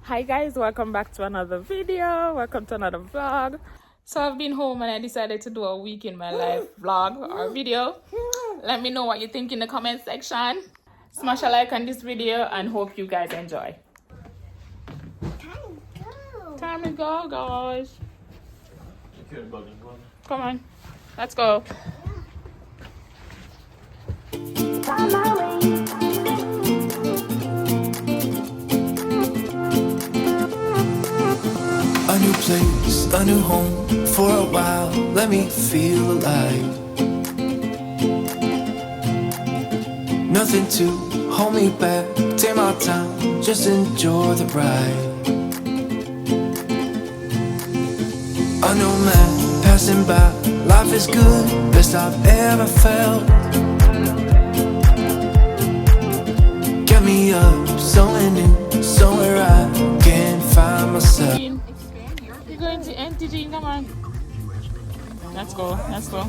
Hi guys, welcome back to another video. Welcome to another vlog. So I've been home and I decided to do a week in my life vlog or video. Let me know what you think in the comment section. Smash a like on this video and hope you guys enjoy. Time to go, guys. Come on, let's go. A new place, a new home, for a while, let me feel alive. Nothing to hold me back, take my time, just enjoy the ride. A new man passing by, life is good, best I've ever felt. Get me up, somewhere new, somewhere I can find myself. You're going to NTG, come on. Let's go, let's go.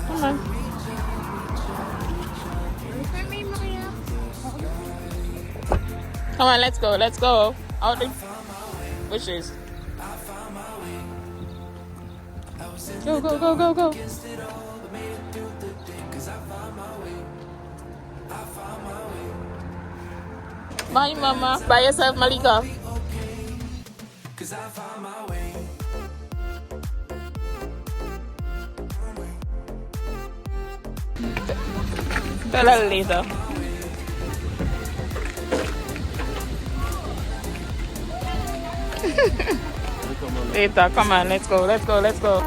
Come on. Come on, let's go, let's go. Out the bushes. Go, go, go, go, go. Bye, mama. Bye yourself, Malika. Tell her later. Later, come on, let's go, let's go, let's go.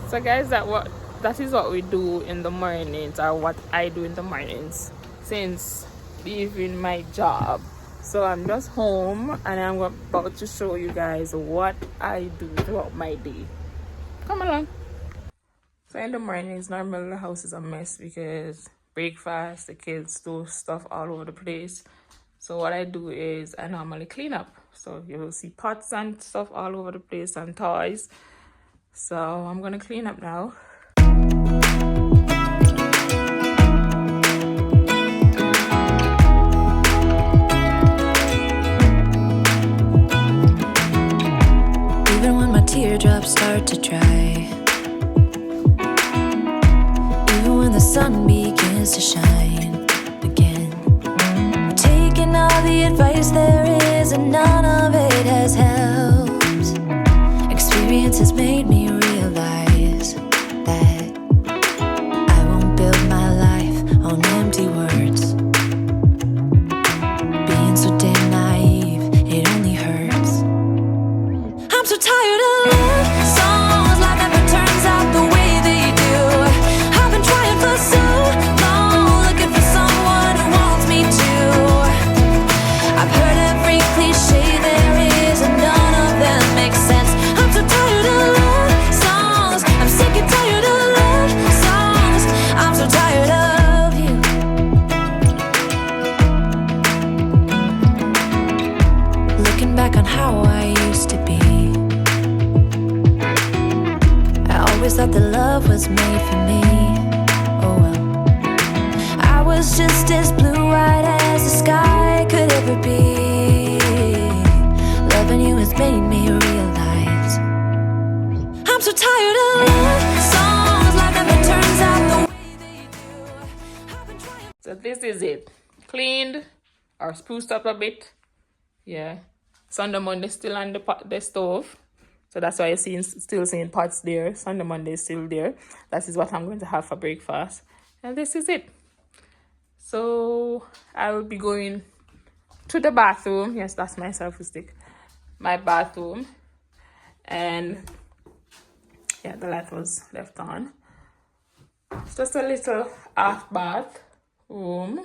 So guys, that is what we do in the mornings, or what I do in the mornings since leaving my job. So I'm just home and I'm about to show you guys what I do throughout my day. Come along. So in the mornings, normally the house is a mess because breakfast, the kids do stuff all over the place. So what I do is I normally clean up. So you will see pots and stuff all over the place and toys. So I'm gonna clean up now. Even when my teardrops start to dry, even when the sun begins to shine again, taking all the advice there is and none of it has helped. Experience has made me realize that I won't build my life on empty words. Being so damn naive, it only hurts. I'm so tired of love songs, life never turns out the way they do. I've been trying for so long, looking for someone who wants me to. I've heard every cliche there is and none of them makes sense. I'm so tired of love songs, I'm sick and tired of love songs. I'm so tired of you. Looking back on how I used to be, I always thought that love was made for me. Oh well, I was just as blue-eyed as the sky could ever be. Loving you has made me realize I'm so tired of love songs, life never turns out the way they do. I've been trying. So this is it. Cleaned or spruced up a bit. Yeah. Sunday Monday still on the stove. So that's why you're still seeing pots there. Sunday Monday is still there. That is what I'm going to have for breakfast. And this is it. So I will be going to the bathroom. Yes, that's my selfie stick. My bathroom. And yeah, the light was left on. It's just a little half bath. room.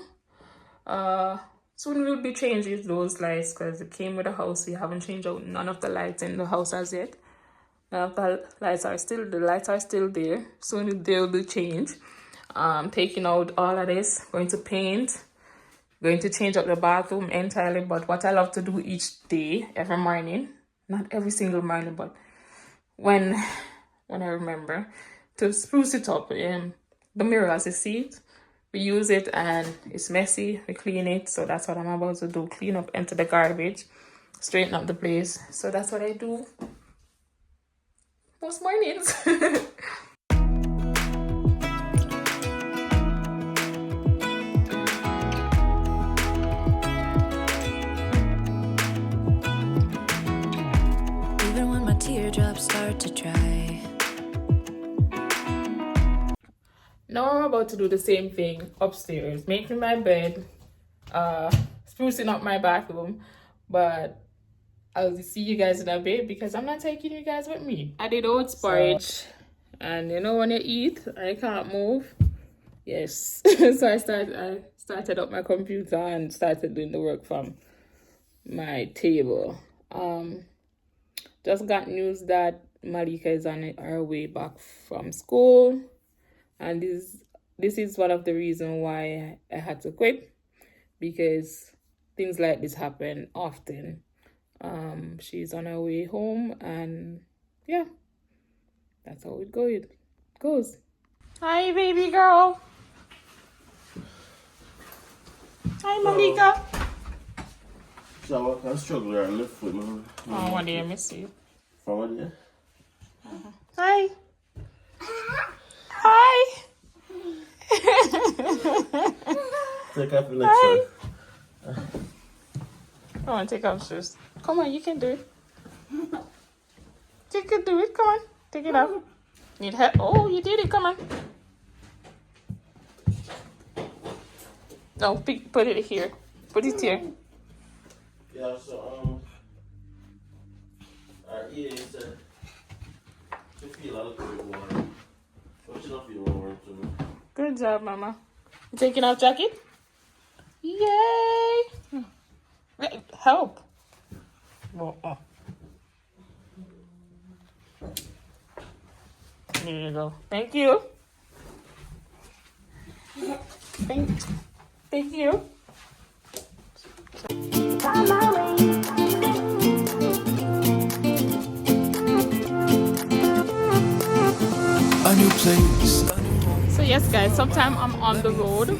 Soon we'll be changing those lights because it came with the house. We haven't changed out none of the lights in the house as yet. None of the lights are still there. Soon they'll be changed. Taking out all of this, going to paint, going to change up the bathroom entirely. But what I love to do each day, every morning, not every single morning, but when I remember, to spruce it up. The mirror, as you see it, we use it and it's messy, we clean it. So that's what I'm about to do, clean up, empty the garbage, straighten up the place. So that's what I do most mornings. Even when my teardrops start to dry. Now I'm about to do the same thing upstairs, making my bed, sprucing up my bathroom, but I'll see you guys in a bit because I'm not taking you guys with me. I did oats porridge, and you know when you eat, I can't move. Yes, so I started up my computer and started doing the work from my table. Just got news that Malika is on her way back from school. And this is one of the reasons why I had to quit, because things like this happen often. She's on her way home, and yeah, that's how it goes. Hi, baby girl. Hi, Malika. So I can struggle and lift with me. Oh, what do you miss you? From there? Hi. Hi. Take off your next one. Come on, take off shoes. Come on, you can do it. You can do it. Come on, take it off. Need help? Oh, you did it. Come on. No, put it here. Put it here. Yeah, so our ear is to feel a little bit warm. But you don't feel warm to me. Good job, Mama. You taking off jacket? Yay! Help. Oh. There you go. Thank you. Thank you. A new place. So yes, guys, sometimes I'm on the road.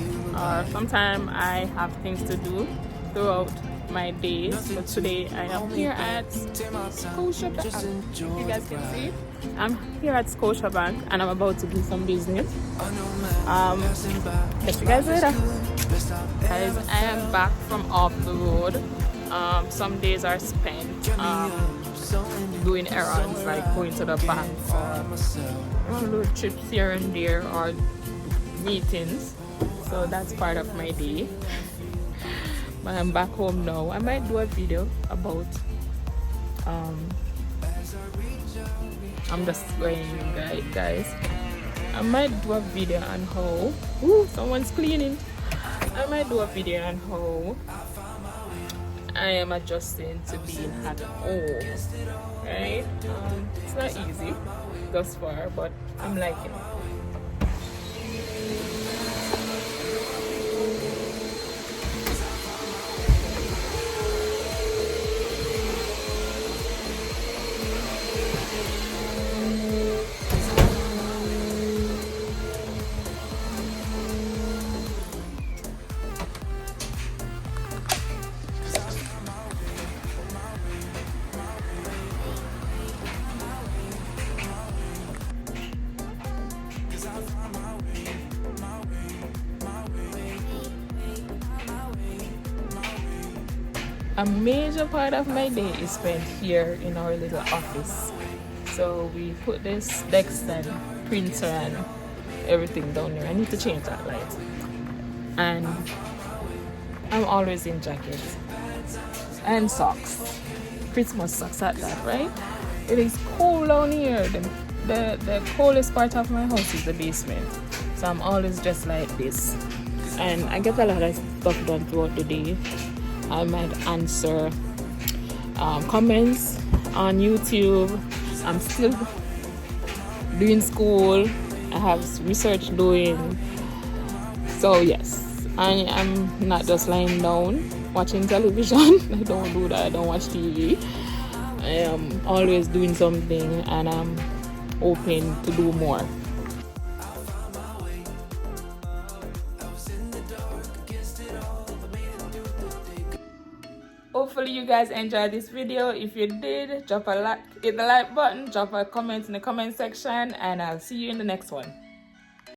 Sometimes I have things to do throughout my days. But today I am here at Scotiabank. You guys can see, I'm here at Scotiabank and I'm about to do some business. Catch you guys later. Guys, I am back from off the road. Some days are spent doing errands, like going to the bank or little trips here and there or meetings. So that's part of my day. But I'm back home now. I might do a video about I'm just going, guys. I might do a video on how someone's cleaning. I might do a video on how I am adjusting to being at home, right? It's not easy thus far, but I'm liking it. A major part of my day is spent here in our little office. So we put this desk and printer and everything down there. I need to change that light. And I'm always in jackets and socks. Christmas socks at that, right? It is cold down here. The coldest part of my house is the basement. So I'm always dressed like this. and I get a lot of stuff done throughout the day. I might answer comments on YouTube. I'm still doing school. I have research doing. So yes, I am not just lying down watching television. I don't do that. I don't watch TV. I am always doing something, and I'm hoping to do more. Hopefully you guys enjoyed this video. If you did, drop a like, hit the like button, drop a comment in the comment section, and I'll see you in the next one.